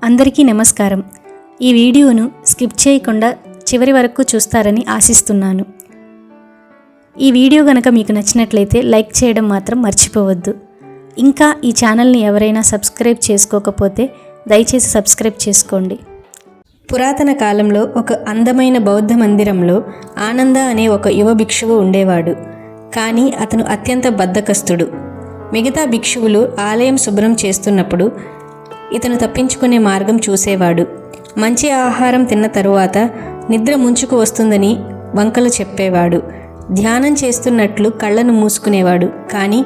అందరికీ నమస్కారం. ఈ వీడియోను స్కిప్ చేయకుండా చివరి వరకు చూస్తారని ఆశిస్తున్నాను. ఈ వీడియో గనక మీకు నచ్చినట్లయితే లైక్ చేయడం మాత్రం మర్చిపోవద్దు. ఇంకా ఈ ఛానల్ని ఎవరైనా సబ్స్క్రైబ్ చేసుకోకపోతే దయచేసి సబ్స్క్రైబ్ చేసుకోండి. పురాతన కాలంలో ఒక అందమైన బౌద్ధ మందిరంలో ఆనంద అనే ఒక యువ భిక్షువు ఉండేవాడు. కానీ అతను అత్యంత బద్ధకస్తుడు. మిగతా భిక్షువులు ఆలయం శుభ్రం చేస్తున్నప్పుడు ఇతను తప్పించుకునే మార్గం చూసేవాడు. మంచి ఆహారం తిన్న తరువాత నిద్ర ముంచుకు వస్తుందని వంకలు చెప్పేవాడు. ధ్యానం చేస్తున్నట్లు కళ్ళను మూసుకునేవాడు, కానీ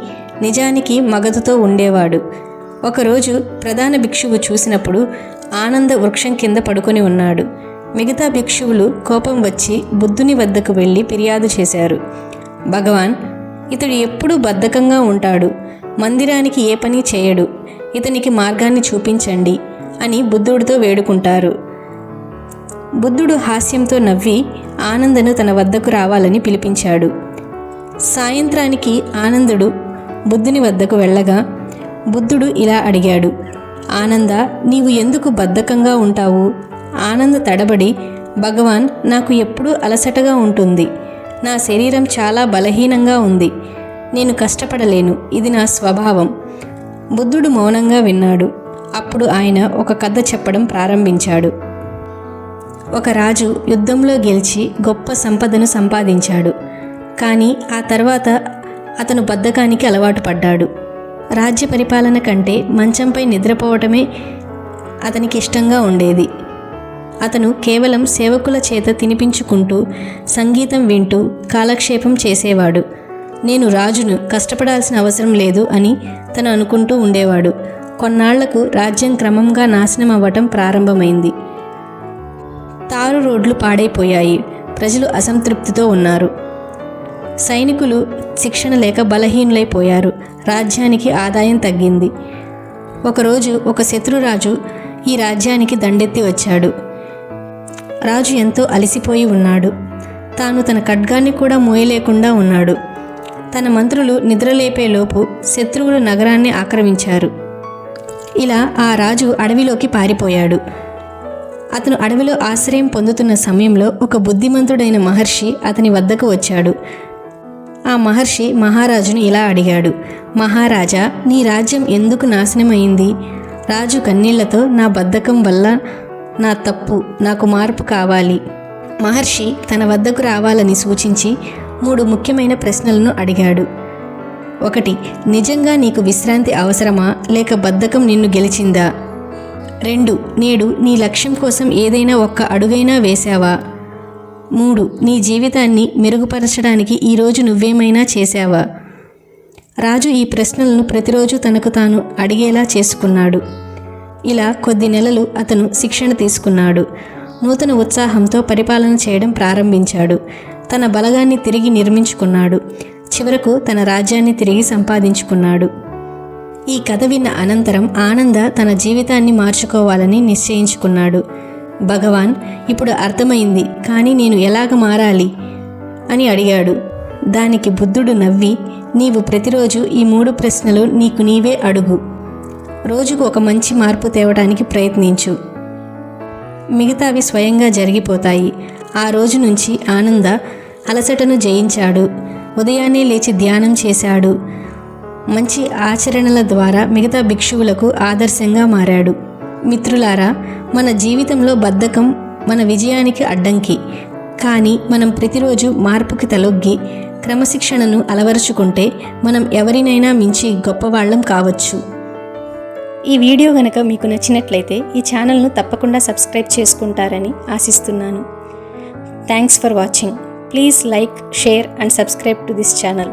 నిజానికి మగతతో ఉండేవాడు. ఒకరోజు ప్రధాన భిక్షువు చూసినప్పుడు ఆనంద వృక్షం కింద పడుకొని ఉన్నాడు. మిగతా భిక్షువులు కోపం వచ్చి బుద్ధుని వద్దకు వెళ్ళి ఫిర్యాదు చేశారు. భగవాన్, ఇతడు ఎప్పుడూ బద్ధకంగా ఉంటాడు, మందిరానికి ఏ పని చేయడు, ఇతనికి మార్గాన్ని చూపించండి అని బుద్ధుడితో వేడుకుంటారు. బుద్ధుడు హాస్యంతో నవ్వి ఆనందను తన వద్దకు రావాలని పిలిపించాడు. సాయంత్రానికి ఆనందుడు బుద్ధుని వద్దకు వెళ్ళగా బుద్ధుడు ఇలా అడిగాడు, ఆనంద, నీవు ఎందుకు బద్ధకంగా ఉంటావు? ఆనంద తడబడి, భగవాన్, నాకు ఎప్పుడూ అలసటగా ఉంటుంది, నా శరీరం చాలా బలహీనంగా ఉంది, నేను కష్టపడలేను, ఇది నా స్వభావం. బుద్ధుడు మౌనంగా విన్నాడు. అప్పుడు ఆయన ఒక కథ చెప్పడం ప్రారంభించాడు. ఒక రాజు యుద్ధంలో గెలిచి గొప్ప సంపదను సంపాదించాడు. కానీ ఆ తర్వాత అతను బద్ధకానికి అలవాటు పడ్డాడు. రాజ్య పరిపాలన కంటే మంచంపై నిద్రపోవటమే అతనికి ఇష్టంగా ఉండేది. అతను కేవలం సేవకుల చేత తినిపించుకుంటూ సంగీతం వింటూ కాలక్షేపం చేసేవాడు. నేను రాజును, కష్టపడాల్సిన అవసరం లేదు అని తను అనుకుంటూ ఉండేవాడు. కొన్నాళ్లకు రాజ్యం క్రమంగా నాశనం అవ్వటం ప్రారంభమైంది. తారు రోడ్లు పాడైపోయాయి. ప్రజలు అసంతృప్తితో ఉన్నారు. సైనికులు శిక్షణ లేక బలహీనులైపోయారు. రాజ్యానికి ఆదాయం తగ్గింది. ఒకరోజు ఒక శత్రురాజు ఈ రాజ్యానికి దండెత్తి వచ్చాడు. రాజు ఎంతో అలసిపోయి ఉన్నాడు. తాను తన ఖడ్గాన్ని కూడా మోయలేకుండా ఉన్నాడు. తన మంత్రులు నిద్రలేపేలోపు శత్రువులు నగరాన్ని ఆక్రమించారు. ఇలా ఆ రాజు అడవిలోకి పారిపోయాడు. అతను అడవిలో ఆశ్రయం పొందుతున్న సమయంలో ఒక బుద్ధిమంతుడైన మహర్షి అతని వద్దకు వచ్చాడు. ఆ మహర్షి మహారాజును ఇలా అడిగాడు, మహారాజా, నీ రాజ్యం ఎందుకు నాశనమైంది? రాజు కన్నీళ్లతో, నా బద్ధకం వల్ల, నా తప్పు, నాకు మార్పు కావాలి. మహర్షి తన వద్దకు రావాలని సూచించి 3 ముఖ్యమైన ప్రశ్నలను అడిగాడు. 1. నిజంగా నీకు విశ్రాంతి అవసరమా, లేక బద్ధకం నిన్ను గెలిచిందా? 2. నేడు నీ లక్ష్యం కోసం ఏదైనా ఒక్క అడుగైనా వేశావా? 3. నీ జీవితాన్ని మెరుగుపరచడానికి ఈరోజు నువ్వేమైనా చేశావా? రాజు ఈ ప్రశ్నలను ప్రతిరోజు తనకు తాను అడిగేలా చేసుకున్నాడు. ఇలా కొద్ది నెలలు అతను శిక్షణ తీసుకున్నాడు. నూతన ఉత్సాహంతో పరిపాలన చేయడం ప్రారంభించాడు. తన బలగాన్ని తిరిగి నిర్మించుకున్నాడు. చివరకు తన రాజ్యాన్ని తిరిగి సంపాదించుకున్నాడు. ఈ కథ విన్న అనంతరం ఆనంద తన జీవితాన్ని మార్చుకోవాలని నిశ్చయించుకున్నాడు. భగవాన్, ఇప్పుడు అర్థమైంది, కానీ నేను ఎలాగ మారాలి అని అడిగాడు. దానికి బుద్ధుడు నవ్వి, నీవు ప్రతిరోజు ఈ 3 ప్రశ్నలు నీకు నీవే అడుగు. రోజుకు ఒక మంచి మార్పు తేవడానికి ప్రయత్నించు. మిగతావి స్వయంగా జరిగిపోతాయి. ఆ రోజు నుంచి ఆనంద అలసటను జయించాడు. ఉదయాన్నే లేచి ధ్యానం చేశాడు. మంచి ఆచరణల ద్వారా మిగతా భిక్షువులకు ఆదర్శంగా మారాడు. మిత్రులారా, మన జీవితంలో బద్ధకం మన విజయానికి అడ్డంకి. కానీ మనం ప్రతిరోజు మార్పుకి తలొగ్గి క్రమశిక్షణను అలవరుచుకుంటే మనం ఎవరినైనా మించి గొప్పవాళ్ళం కావచ్చు. ఈ వీడియో గనక మీకు నచ్చినట్లయితే ఈ ఛానల్ను తప్పకుండా సబ్స్క్రైబ్ చేసుకుంటారని ఆశిస్తున్నాను. Thanks for watching. Please like, share and subscribe to this channel.